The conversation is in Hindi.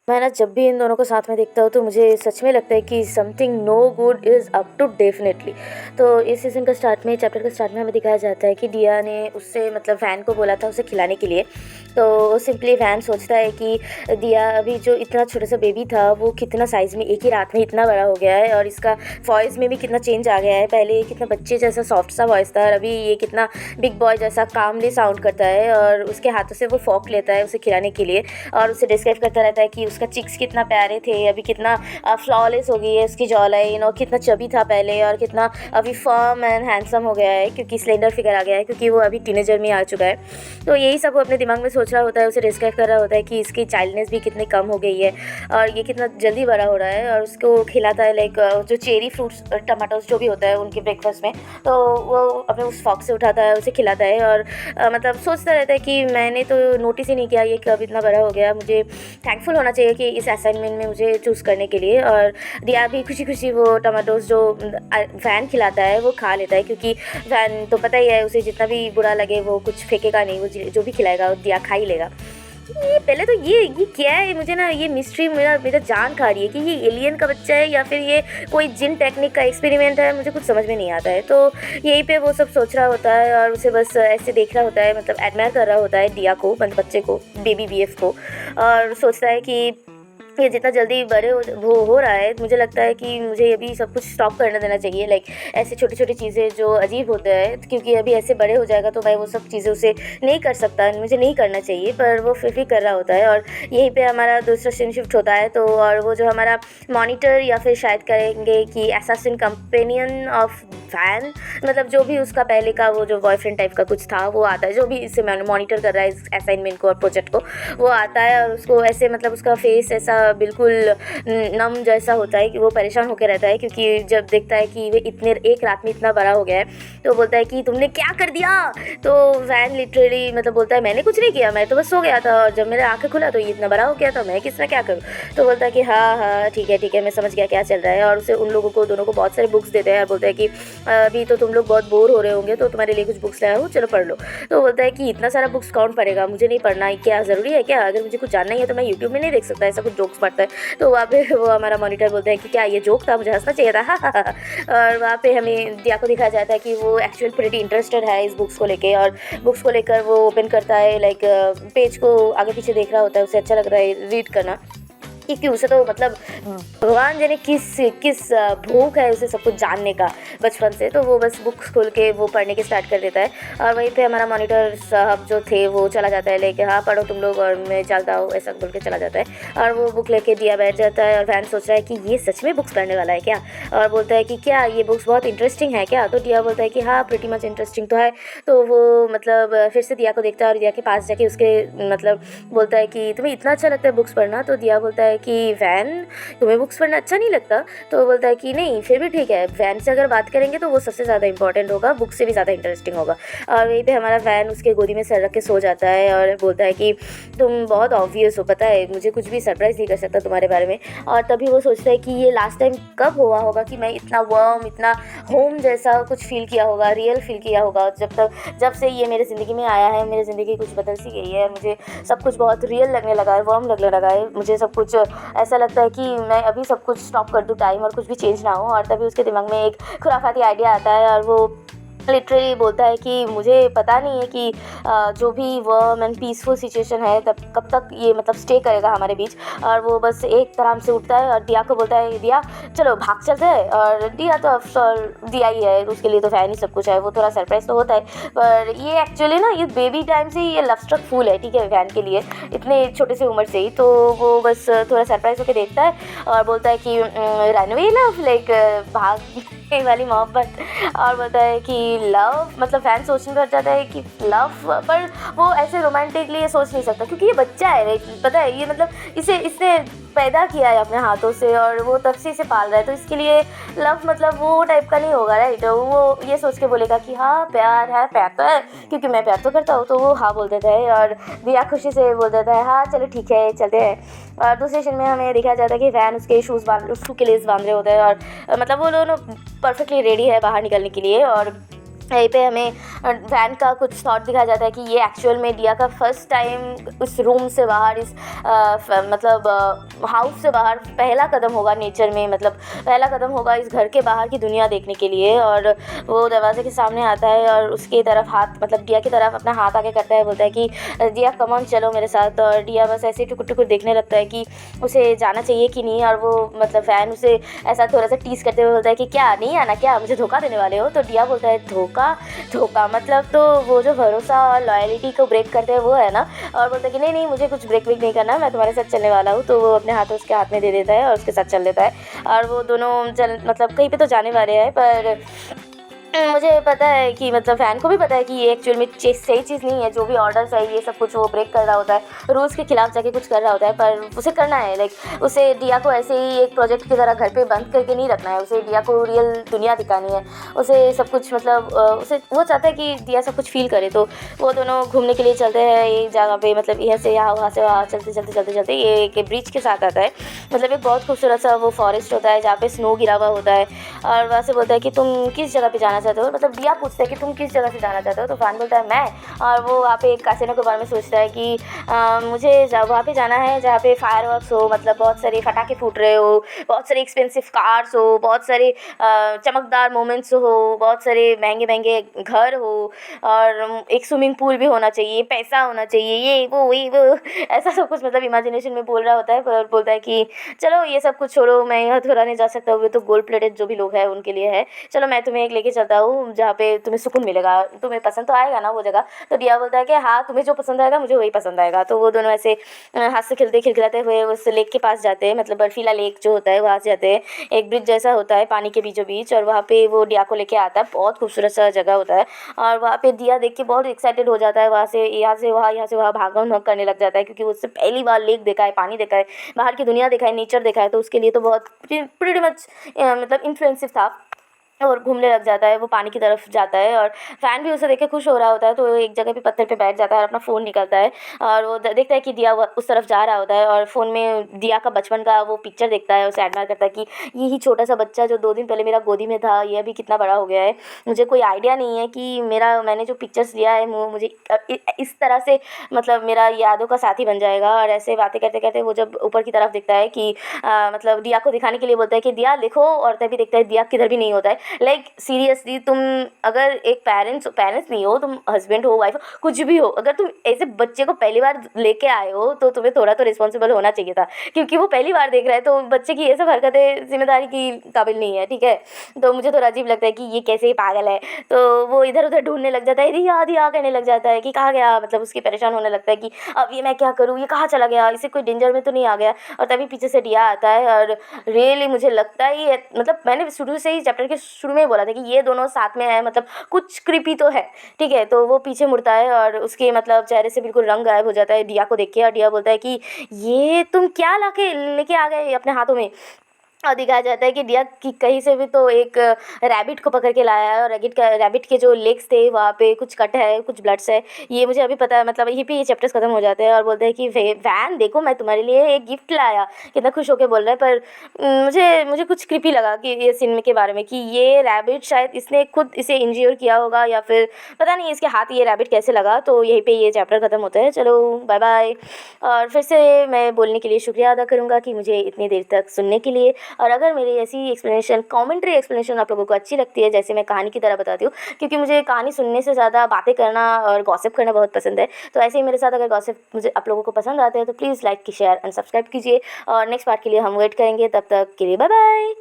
मैं ना जब भी इन दोनों को साथ में देखता हूँ तो मुझे सच में लगता है कि something no good is up to definitely. तो इस सीज़न का स्टार्ट में, चैप्टर का स्टार्ट में हमें दिखाया जाता है कि दिया ने उससे मतलब वैन को बोला था उसे खिलाने के लिए। तो सिंपली वैन सोचता है कि दिया अभी जो इतना छोटा सा बेबी था वो कितना साइज़ में एक ही रात में इतना बड़ा हो गया है, और इसका वॉइस में भी कितना चेंज आ गया है। पहले ये कितना बच्चे जैसा सॉफ्ट सा वॉइस था और अभी ये कितना बिग बॉय जैसा कामली साउंड करता है, और उसके हाथों से वो फॉक लेता है उसे खिलाने के लिए और उसे डिस्क्राइब करता रहता है कि उसका चिक्स कितना प्यारे थे, अभी कितना फ्लॉलेस हो गई है उसकी जॉ लाइन, कितना चबी था पहले और कितना अभी फर्म एंड हैंडसम हो गया है क्योंकि स्लेंडर फिगर आ गया है, क्योंकि वो अभी टीनेजर में आ चुका है। तो यही सब वो अपने दिमाग में सोच रहा होता है, उसे डिस्क्राइब कर रहा होता है कि इसकी चाइल्डनेस भी कितनी कम हो गई है और ये कितना जल्दी बड़ा हो रहा है, और उसको खिलाता है लाइक जो चेरी फ्रूट्स टमाटोज जो भी होता है उनके ब्रेकफास्ट में, तो वो अपने उस फॉक से उठाता है उसे खिलाता है और मतलब सोचता रहता है कि मैंने तो नोटिस ही नहीं किया ये कब इतना बड़ा हो गया, मुझे थैंकफुल होना चाहिए कि इस असाइनमेंट में मुझे चूज़ करने के लिए। और दिया भी खुशी खुशी वो टमाटोज जो वैन खिलाता है वो खा लेता है, क्योंकि वैन तो पता ही है उसे जितना भी बुरा लगे वो कुछ फेंकेगा नहीं, वो जो भी खिलाएगा वो दिया खा ही लेगा। ये पहले तो ये क्या है, मुझे ना ये मिस्ट्री मेरा जान खा रही है कि ये एलियन का बच्चा है या फिर ये कोई जिन टेक्निक का एक्सपेरिमेंट है, मुझे कुछ समझ में नहीं आता है। तो यहीं पे वो सब सोच रहा होता है और उसे बस ऐसे देख रहा होता है, मतलब एडमायर कर रहा होता है दिया को, मतलब बच्चे को, बेबी बीएफ को, और सोचता है कि ये जितना जल्दी बड़े वो हो रहा है, मुझे लगता है कि मुझे अभी सब कुछ स्टॉप करने देना चाहिए, लाइक ऐसे छोटी छोटी चीज़ें जो अजीब होते हैं, क्योंकि अभी ऐसे बड़े हो जाएगा तो भाई वो सब चीज़ें उसे नहीं कर सकता, मुझे नहीं करना चाहिए, पर वो फिर भी कर रहा होता है। और यहीं पे हमारा दूसरा सीन शिफ्ट होता है, तो और वो जो हमारा मॉनिटर या फिर शायद करेंगे कि असैसिन कंपेनियन ऑफ वैन, मतलब जो भी उसका पहले का वो जो बॉयफ्रेंड टाइप का कुछ था वो आता है, जो भी इसे मॉनिटर कर रहा है इस असाइनमेंट को और प्रोजेक्ट को, वो आता है और उसको ऐसे मतलब उसका फेस ऐसा बिल्कुल नम जैसा होता है कि वो परेशान होकर रहता है, क्योंकि जब देखता है कि वे इतने एक रात में इतना बड़ा हो गया है, तो बोलता है कि तुमने क्या कर दिया। तो वैन लिटरली मतलब बोलता है मैंने कुछ नहीं किया, मैं तो बस सो गया था और जब मेरा आंखें खुला तो ये इतना बड़ा हो गया था, मैं किसमें क्या करूँ। तो बोलता है कि हाँ ठीक है मैं समझ गया क्या चल रहा है, और उसे उन लोगों को दोनों को बहुत सारे बुक्स देते हैं और बोलता है कि अभी तो तुम लोग बहुत बोर हो रहे होंगे तो तुम्हारे लिए कुछ बुक्स लाया हूँ, चलो पढ़ लो। तो बोलता है कि इतना सारा बुक्स कौन पढ़ेगा, मुझे नहीं पढ़ना, क्या ज़रूरी है क्या, अगर मुझे कुछ जानना ही है तो मैं यूट्यूब में नहीं देख सकता ऐसा कुछ जोक्स पढ़ता है। तो वहाँ पे वो हमारा मॉनिटर बोलता है कि क्या ये जोक था, मुझे हंसना चाहिए था और वहाँ पे हमें दिया को दिखाया जाता है कि वो एक्चुअल प्रीटी इंटरेस्टेड है इस बुक्स को लेके, और बुक्स को लेकर वो ओपन करता है, लाइक पेज को आगे पीछे देख रहा होता है, उसे अच्छा लग रहा है रीड करना, क्योंकि उसे तो मतलब भगवान जाने किस भूख है उसे सब कुछ जानने का बचपन से, तो वो बस बुक्स खोल के वो पढ़ने के स्टार्ट कर देता है। और वहीं पे हमारा मॉनिटर साहब जो थे वो चला जाता है लेके, हाँ पढ़ो तुम लोग और मैं चलता हूँ, ऐसा बोल के चला जाता है और वो बुक लेके दिया बैठ जाता है। और वैन सोच रहा है कि ये सच में बुक्स पढ़ने वाला है क्या, और बोलता है कि क्या ये बुक्स बहुत इंटरेस्टिंग है क्या। तो दिया बोलता है कि हाँ प्रीटी मच इंटरेस्टिंग तो है। तो वो मतलब फिर से दिया को देखता है और दिया के पास जाके उसके मतलब बोलता है कि तुम्हें इतना अच्छा लगता है बुक्स पढ़ना। तो दिया बोलता है कि वैन तुम्हें बुक्स पढ़ना अच्छा नहीं लगता। तो बोलता है कि नहीं फिर भी ठीक है, वैन से अगर बात करेंगे तो वो सबसे ज़्यादा इंपॉर्टेंट होगा, बुक से भी ज़्यादा इंटरेस्टिंग होगा। और वहीं पे हमारा वैन उसके गोदी में सर रख के सो जाता है और बोलता है कि तुम बहुत ऑब्वियस हो, पता है मुझे कुछ भी सरप्राइज़ नहीं कर सकता तुम्हारे बारे में। और तभी वो सोचता है कि ये लास्ट टाइम कब हुआ होगा कि मैं इतना वार्म, इतना होम जैसा कुछ फील किया होगा, रियल फील किया होगा, जब से ये मेरे ज़िंदगी में आया है, मेरी ज़िंदगी कुछ बदल सी गई है, मुझे सब कुछ बहुत रियल लगने लगा है, वार्म लगने लगा है, मुझे सब कुछ ऐसा लगता है कि मैं अभी सब कुछ स्टॉप कर दूँ टाइम और कुछ भी चेंज ना हो। और तभी उसके दिमाग में एक खुराफाती आइडिया आता है और वो लिटरली बोलता है कि मुझे पता नहीं है कि जो भी वर्म एंड पीसफुल सिचुएशन है तब कब तक ये मतलब स्टे करेगा हमारे बीच। और वो बस एक तरह से उठता है और दिया को बोलता है दिया चलो भाग चलते हैं। और दिया तो अफसर दिया ही है, उसके लिए तो फैन ही सब कुछ है, वो थोड़ा सरप्राइज तो होता है, पर ये एक्चुअली ना ये बेबी टाइम से ये लव स्ट्रक फूल है, ठीक है, फैन के लिए इतने छोटे से उम्र से ही। तो वो बस थोड़ा सरप्राइज होकर देखता है और बोलता है कि रनवे लव, लाइक भागने वाली मोहब्बत। और बोलता है कि लव, मतलब फैन सोचने लग जाता है कि लव, पर वो ऐसे रोमांटिकली ये सोच नहीं सकता क्योंकि ये बच्चा है, पता है ये मतलब इसने पैदा किया है अपने हाथों से और वो तब से इसे पाल रहा है, तो इसके लिए लव मतलब वो टाइप का नहीं होगा, राइट। वो ये सोच के बोलेगा कि हाँ प्यार है, प्यार तो है क्योंकि मैं प्यार तो करता हूँ। तो वो हाँ बोल देता है और दिया खुशी से बोल देता है हाँ चलो ठीक है चलते हैं। और दूसरे सीन में हमें दिखाया जाता है कि वैन उसके शूज़ के लेस बांध रहे होते हैं और मतलब वो दोनों परफेक्टली रेडी है बाहर निकलने के लिए। और यहीं पे हमें वैन का कुछ थॉट दिखाया जाता है कि ये एक्चुअल में दिया का फर्स्ट टाइम उस रूम से बाहर, इस मतलब हाउस से बाहर पहला कदम होगा नेचर में, मतलब पहला कदम होगा इस घर के बाहर की दुनिया देखने के लिए। और वो दरवाजे के सामने आता है और उसकी तरफ हाथ, मतलब दिया की तरफ अपना हाथ आगे करता है, बोलता है कि दिया कम ऑन चलो मेरे साथ। और दिया बस ऐसे टुकुर टुकुर देखने लगता है कि उसे जाना चाहिए कि नहीं। और वो मतलब फैन उसे ऐसा थोड़ा सा टीस करते हुए बोलता है कि क्या नहीं आना, क्या मुझे धोखा देने वाले हो? तो दिया बोलता है धोखा, धोखा मतलब तो वो जो भरोसा और लॉयल्टी को ब्रेक करते हैं वो है ना। और बोलता है कि नहीं नहीं, मुझे कुछ ब्रेक वेक नहीं करना, मैं तुम्हारे साथ चलने वाला हूँ। तो वो अपने हाथ उसके हाथ में दे देता है और उसके साथ चल लेता है। और वो दोनों चल मतलब कहीं पे तो जाने वाले हैं, पर मुझे पता है कि मतलब फैन को भी पता है कि ये एक्चुअल में सही चीज़ नहीं है। जो भी ऑर्डर्स है ये सब कुछ वो ब्रेक कर रहा होता है, रूल्स के खिलाफ जाके कुछ कर रहा होता है, पर उसे करना है। लाइक उसे दिया को ऐसे ही एक प्रोजेक्ट की तरह घर पे बंद करके नहीं रखना है, उसे दिया को रियल दुनिया दिखानी है। उसे सब कुछ मतलब उसे वो चाहता है कि दिया सब कुछ फील करे। तो वो दोनों घूमने के लिए चलते हैं एक जगह पे, मतलब यहाँ से यहाँ, वहाँ से वहाँ, चलते चलते चलते चलते ये एक ब्रिज के साथ आता है। मतलब एक बहुत खूबसूरत सा वो फॉरेस्ट होता है जहाँ पे स्नो गिरा हुआ होता है। और वहाँ से बोलता है कि तुम किस जगह पे जाना चाहते हो, मतलब दिया पूछता है कि तुम किस जगह से जाना चाहते हो। तो फैन बोलता है मैं। और वो वहाँ पे एक कैसीनो के बारे में सोचता है कि मुझे वहाँ पे जाना है जहाँ पे फायरवर्क्स हो, मतलब बहुत सारे पटाखे फूट रहे हो, बहुत सारे एक्सपेंसिव कार्स हो, बहुत सारे चमकदार मोमेंट्स हो, बहुत सारे महंगे महंगे घर हो, और एक स्विमिंग पूल भी होना चाहिए, पैसा होना चाहिए, ये वो ऐसा सब कुछ मतलब इमेजिनेशन में बोल रहा होता है। पर बोलता है कि चलो ये सब कुछ छोड़ो, मैं यहाँ थोड़ा नहीं जा सकता हूँ, तो गोल्ड प्लेटेड जो भी लोग हैं उनके लिए है, चलो मैं तुम्हें एक लेके चलता हूँ जहाँ पे तुम्हें सुकून मिलेगा, तुम्हें पसंद तो आएगा ना वो जगह। तो दिया बोलता है कि हाँ, तुम्हें जो पसंद आएगा मुझे वही पसंद आएगा। तो वो दोनों ऐसे हाथ से खिलते खिलखिलाते हुए उस लेक के पास जाते हैं, मतलब बर्फीला लेक जो होता है वहाँ से जाते हैं। एक ब्रिज जैसा होता है पानी के बीचों बीच, और वहाँ पे वो दिया को लेके आता है। बहुत खूबसूरत सा जगह होता है, और वहाँ पे दिया देख के बहुत एक्साइटेड हो जाता है। वहाँ से यहाँ से वहाँ, यहाँ से वहाँ भागम भाग करने लग जाता है, क्योंकि उससे पहली बार लेक देखा है, पानी देखा है, बाहर की दुनिया देखा है, नेचर देखा है। तो उसके लिए तो बहुत प्रीटी मच मतलब इन्फ्लुएंसिव था, और घूमने लग जाता है, वो पानी की तरफ जाता है। और फैन भी उसे देख के खुश हो रहा होता है। तो वो एक जगह पे पत्थर पे बैठ जाता है और अपना फ़ोन निकालता है, और वो देखता है कि दिया उस तरफ जा रहा होता है, और फ़ोन में दिया का बचपन का वो पिक्चर देखता है। उसे एडमायर करता है कि यही छोटा सा बच्चा जो 2 दिन पहले मेरा गोदी में था, ये अभी कितना बड़ा हो गया है। मुझे कोई आइडिया नहीं है कि मैंने जो पिक्चर्स लिया है वो मुझे इस तरह से मतलब मेरा यादों का साथी बन जाएगा। और ऐसे बातें करते करते वो जब ऊपर की तरफ देखता है कि मतलब दिया को दिखाने के लिए बोलता है कि दिया देखो, और तभी देखता है दिया किधर भी नहीं होता है। लाइक सीरियसली, तुम अगर एक पेरेंट्स नहीं हो, तुम हस्बैंड हो, वाइफ हो, कुछ भी हो, अगर तुम ऐसे बच्चे को पहली बार लेके आए हो तो तुम्हें थोड़ा तो रिस्पॉन्सिबल होना चाहिए था, क्योंकि वो पहली बार देख रहा है। तो बच्चे की ये सब हरकतें जिम्मेदारी की काबिल नहीं है, ठीक है। तो मुझे थोड़ा अजीब लगता है कि ये कैसे पागल है। तो वो इधर उधर ढूंढने लग जाता है, दिया दिया कहने लग जाता है कि कहाँ गया, मतलब उसकी परेशान होने लगता है कि अब ये मैं क्या करूँ, ये कहाँ चला गया, इसे कोई डेंजर में तो नहीं आ गया। और तभी पीछे से दिया आता है, और रियली मुझे लगता ही है, मतलब मैंने शुरू से ही चैप्टर के शुरू में ही बोला था कि ये दोनों साथ में है, मतलब कुछ क्रीपी तो है, ठीक है। तो वो पीछे मुड़ता है और उसके मतलब चेहरे से बिल्कुल रंग गायब हो जाता है दिया को देख के। और दिया बोलता है कि ये तुम क्या लाके लेके आ गए अपने हाथों में। और दिखाया जाता है कि दिया कि कहीं से भी तो एक रैबिट को पकड़ के लाया है, और रैबिट के जो लेग्स थे वहाँ पे कुछ कट है, कुछ ब्लड्स है। ये मुझे अभी पता है, मतलब यहीं पे ये चैप्टर्स खत्म हो जाते हैं। और बोलते हैं कि वैन देखो, मैं तुम्हारे लिए एक गिफ्ट लाया, कितना खुश होकर बोल रहा है। पर मुझे कुछ क्रिपी लगा कि ये सीन के बारे में, कि ये रैबिट शायद इसने खुद इसे इंज्योर किया होगा, या फिर पता नहीं इसके हाथ ये रैबिट कैसे लगा। तो यहीं पे ये चैप्टर खत्म होता है। चलो बाय बाय। और फिर से मैं बोलने के लिए शुक्रिया अदा करूँगा कि मुझे इतनी देर तक सुनने के लिए। और अगर मेरी ऐसी एक्सप्लेनेशन, कमेंट्री एक्सप्लेनेशन आप लोगों को अच्छी लगती है, जैसे मैं कहानी की तरह बताती हूँ, क्योंकि मुझे कहानी सुनने से ज़्यादा बातें करना और गॉसिप करना बहुत पसंद है। तो ऐसे ही मेरे साथ अगर गॉसिप मुझे आप लोगों को पसंद आते हैं तो please like, share and subscribe कीजिए। और नेक्स्ट पार्ट के लिए हम वेट करेंगे, तब तक के लिए बाय बाय।